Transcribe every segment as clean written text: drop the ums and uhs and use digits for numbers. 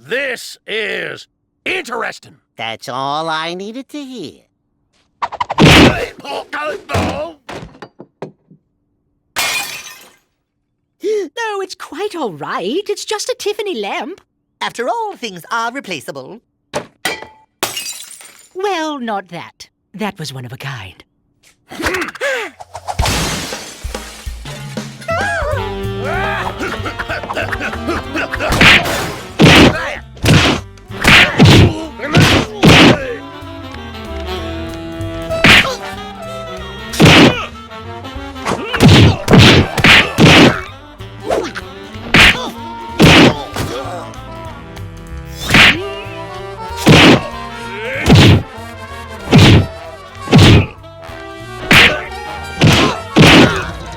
This is interesting. That's all I needed to hear. No, it's quite all right. It's just a Tiffany lamp. After all, things are replaceable. Well, not that. That was one of a kind.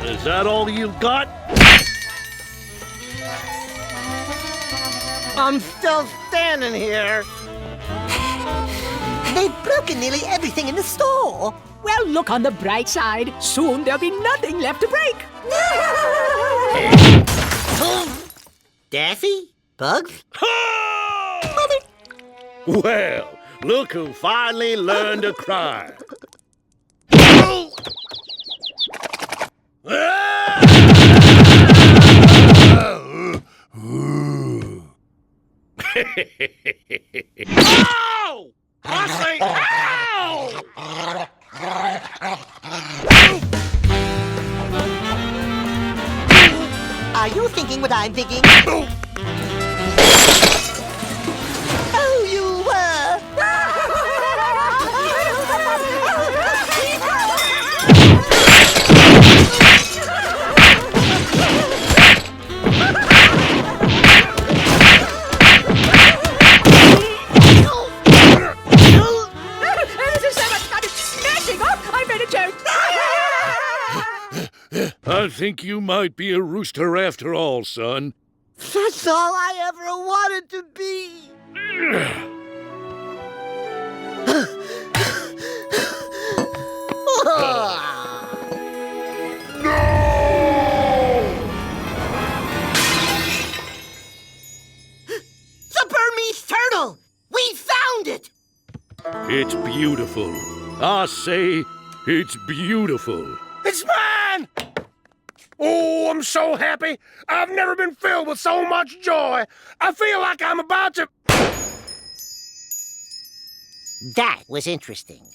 Is that all you've got? I'm still standing here. They've broken nearly everything in the store. Well, look on the bright side. Soon there'll be nothing left to break. Daffy? Bugs? Well, look who finally learned to cry. Ow! I say ow! Are you thinking what I'm thinking? Oh, you were! This is so much fun. It's smashing up. I made a joke. I think you might be a rooster after all, son. That's all I ever wanted to be. The Burmese turtle! We found it! It's beautiful. I say it's beautiful. It's mine! Oh, I'm so happy. I've never been filled with so much joy. I feel like I'm about to... That was interesting.